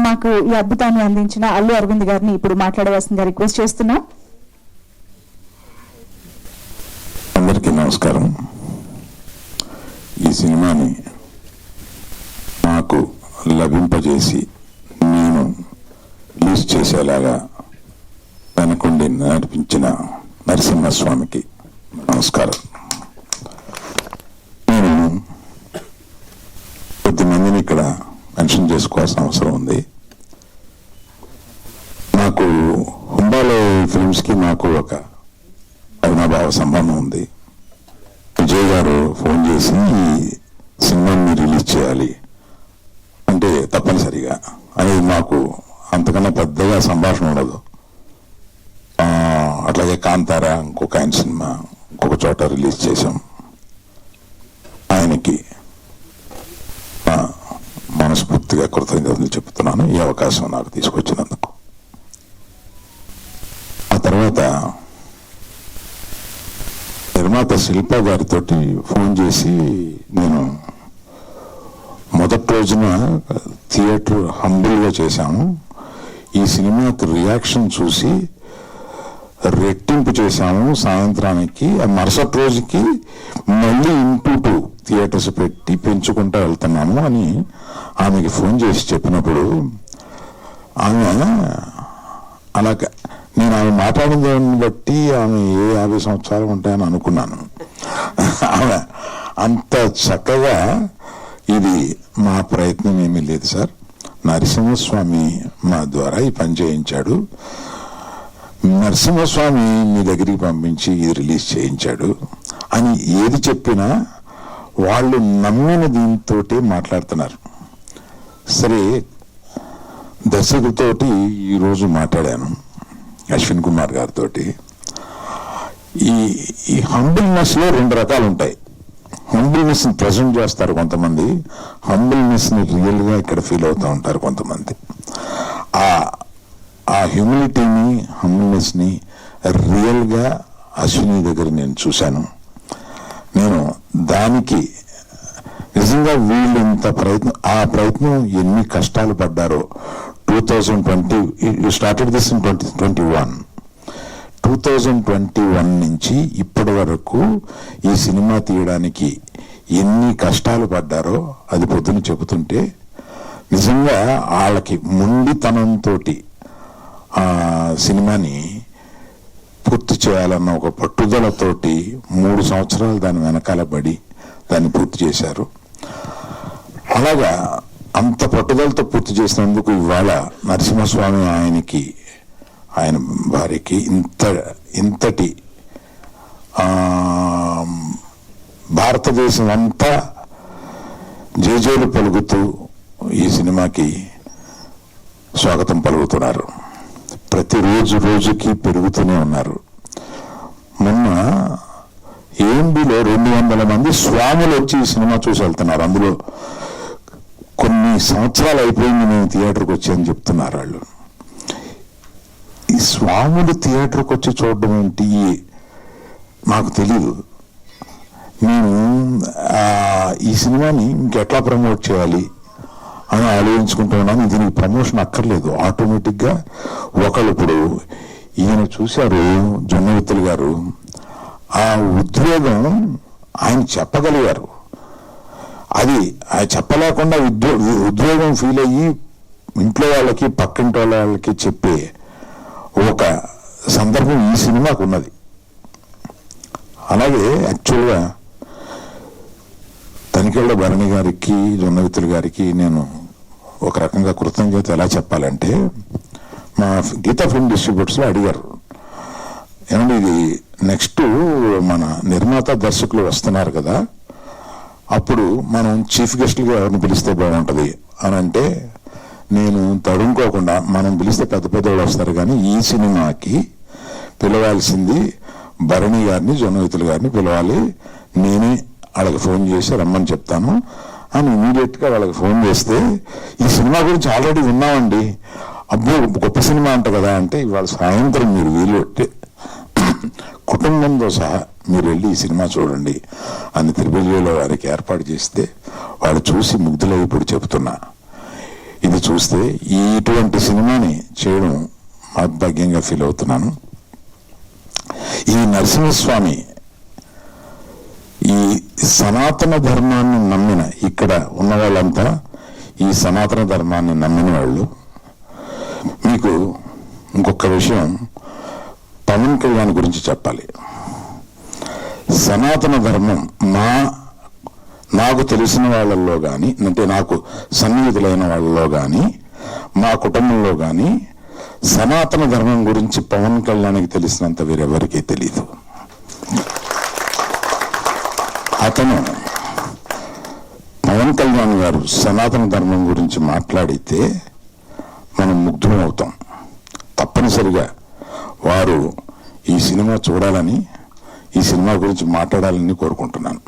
మాకు ఈ అద్భుతాన్ని అందించిన అల్లు అరవింద్ గారిని ఇప్పుడు మాట్లాడవలసిందిగా రిక్వెస్ట్ చేస్తున్నాం. అందరికీ నమస్కారం. ఈ సినిమాని నాకు లభింపజేసి నేను రిలీజ్ చేసేలాగా వెనకుండి నడిపించిన నరసింహస్వామికి నమస్కారం. నేను కొద్దిమందిని ఇక్కడ మెన్షన్ చేసుకోవాల్సిన అవసరం ఉంది. నాకు హుంబాలో ఫిల్మ్స్కి నాకు ఒక అవినాభావ సంబంధం ఉంది. విజయ్ గారు ఫోన్ చేసి ఈ సినిమాని రిలీజ్ చేయాలి అంటే తప్పనిసరిగా అనేది మాకు అంతకన్నా పెద్దగా సంభాషణ ఉండదు. అట్లాగే కాంతారా ఇంకొక ఆయన సినిమా ఇంకొక చోట రిలీజ్ చేశాం. ఆయనకి మనస్ఫూర్తిగా కృతజ్ఞతలు చెప్తున్నాను ఈ అవకాశం నాకు తీసుకొచ్చినందుకు. ఆ తర్వాత నిర్మాత శిల్ప గారితో ఫోన్ చేసి నేను మొదటి రోజున థియేటర్ హంబుల్గా చేశాము. ఈ సినిమాకి రియాక్షన్ చూసి రెట్టింపు చేశాము. సాయంత్రానికి మరుసటి రోజుకి మళ్ళీ ఇంటూ థియేటర్స్ పెట్టి పెంచుకుంటూ వెళ్తున్నాము అని ఆమెకి ఫోన్ చేసి చెప్పినప్పుడు ఆమె అలాగే నేను ఆమె మాట్లాడిన దాన్ని బట్టి ఆమె 50 సంవత్సరాలు ఉంటాయని అనుకున్నాను. ఆమె అంత చక్కగా ఇది మా ప్రయత్నం ఏమీ లేదు సార్, నరసింహస్వామి మా ద్వారా ఈ పని చేయించాడు, నరసింహస్వామి మీ దగ్గరికి పంపించి ఇది రిలీజ్ చేయించాడు అని ఏది చెప్పినా వాళ్ళు నమ్మిన దీంతో మాట్లాడుతున్నారు. సరే, దర్శకుడితోటి ఈరోజు మాట్లాడాను, అశ్విన్ కుమార్ గారితో. ఈ హంబుల్నెస్లో 2 రకాలు ఉంటాయి. హంబుల్నెస్ని ప్రజెంట్ చేస్తారు కొంతమంది, హంబుల్నెస్ని రియల్గా ఇక్కడ ఫీల్ అవుతూ ఉంటారు కొంతమంది. ఆ హ్యూమిలిటీని హంబుల్నెస్ని రియల్గా అశ్విని దగ్గర నేను చూశాను. నేను దానికి నిజంగా వీళ్ళు ఇంత ఆ ప్రయత్నం ఎన్ని కష్టాలు పడ్డారో. 2020 యూ స్టార్టెడ్ దిస్ ఇన్ 2021 నుంచి ఇప్పటి వరకు ఈ సినిమా తీయడానికి ఎన్ని కష్టాలు పడ్డారో అది పొద్దున చెబుతుంటే నిజంగా వాళ్ళకి మొండితనంతో ఆ సినిమాని పూర్తి చేయాలన్న ఒక పట్టుదలతోటి 3 సంవత్సరాలు దాని వెనకాల పడి దాన్ని పూర్తి చేశారు. అలాగా అంత పట్టుదలతో పూర్తి చేసినందుకు ఇవాళ నరసింహస్వామి ఆయన భార్యకి ఇంతటి భారతదేశం అంతా జేజేలు పలుకుతూ ఈ సినిమాకి స్వాగతం పలుకుతున్నారు. ప్రతిరోజు రోజుకి పెరుగుతూనే ఉన్నారు. మొన్న ఏఎంబిలో 200 మంది స్వాములు వచ్చి ఈ సినిమా చూసి వెళ్తున్నారు. అందులో కొన్ని సంవత్సరాలు అయిపోయింది నేను థియేటర్కి వచ్చి అని చెప్తున్నారు వాళ్ళు. ఈ స్వాములు థియేటర్కి వచ్చి చూడడం ఏంటి నాకు తెలీదు. నేను ఈ సినిమాని ఇంకెట్లా ప్రమోట్ చేయాలి అని ఆలోచించుకుంటున్నాను. దీనికి ప్రమోషన్ అక్కర్లేదు, ఆటోమేటిక్గా ఒకళ్ళు ఇప్పుడు ఈయన చూశారు జొన్నవిత్తులు గారు, ఆ ఉద్వేగం ఆయన చెప్పగలిగారు. అది ఆయన చెప్పలేకుండా ఉద్వేగం ఫీల్ అయ్యి ఇంట్లో వాళ్ళకి పక్కింటి వాళ్ళకి చెప్పే ఒక సందర్భం ఈ సినిమాకు ఉన్నది. అలాగే యాక్చువల్గా తనికెళ్ళ భరణి గారికి జొన్నవిత్తులు గారికి నేను ఒక రకంగా కృతజ్ఞత ఎలా చెప్పాలంటే, మా గీతా ఫిల్మ్ డిస్ట్రిబ్యూటర్స్లో అడిగారు, ఏమంటే ఇది నెక్స్ట్ మన నిర్మాత దర్శకులు వస్తున్నారు కదా, అప్పుడు మనం చీఫ్ గెస్ట్లుగా ఎవరిని పిలిస్తే బాగుంటుంది అని అంటే, నేను తడుముకోకుండా మనం పిలిస్తే పెద్ద పెద్దవాళ్ళు వస్తారు కానీ ఈ సినిమాకి పిలవాల్సింది భరణి గారిని జొన్నవిత్తులు గారిని పిలవాలి, నేనే వాళ్ళకి ఫోన్ చేసి రమ్మని చెప్తాను అని ఇమీడియట్గా వాళ్ళకి ఫోన్ చేస్తే, ఈ సినిమా గురించి ఆల్రెడీ విన్నామండి, అబ్బో గొప్ప సినిమా అంట కదా అంటే, ఇవాళ సాయంత్రం మీరు వీలు పెట్టి కుటుంబంతో సహా మీరు వెళ్ళి ఈ సినిమా చూడండి అని తిరుపతిలో వారికి ఏర్పాటు చేస్తే వాళ్ళు చూసి ముగ్ధులై ఇప్పుడు చెబుతున్నా, ఇది చూస్తే ఇటువంటి సినిమాని చేయడం మహద్భాగ్యంగా ఫీల్ అవుతున్నాను. ఈ నరసింహస్వామి ఈ సనాతన ధర్మాన్ని నమ్మిన, ఇక్కడ ఉన్న వాళ్ళంతా ఈ సనాతన ధర్మాన్ని నమ్మిన వాళ్ళు. మీకు ఇంకొక విషయం పవన్ కళ్యాణ్ గురించి చెప్పాలి. సనాతన ధర్మం నాకు తెలిసిన వాళ్ళల్లో కానీ, అంటే నాకు సన్నిహితులైన వాళ్ళలో కానీ, మా కుటుంబంలో కానీ సనాతన ధర్మం గురించి పవన్ కళ్యాణ్కి తెలిసినంత వేరెవరికీ తెలియదు. అతను పవన్ కళ్యాణ్ గారు సనాతన ధర్మం గురించి మాట్లాడితే మనం ముగ్ధులం అవుతాం. తప్పనిసరిగా వారు ఈ సినిమా చూడాలని, ఈ సినిమా గురించి మాట్లాడాలని కోరుకుంటున్నాను.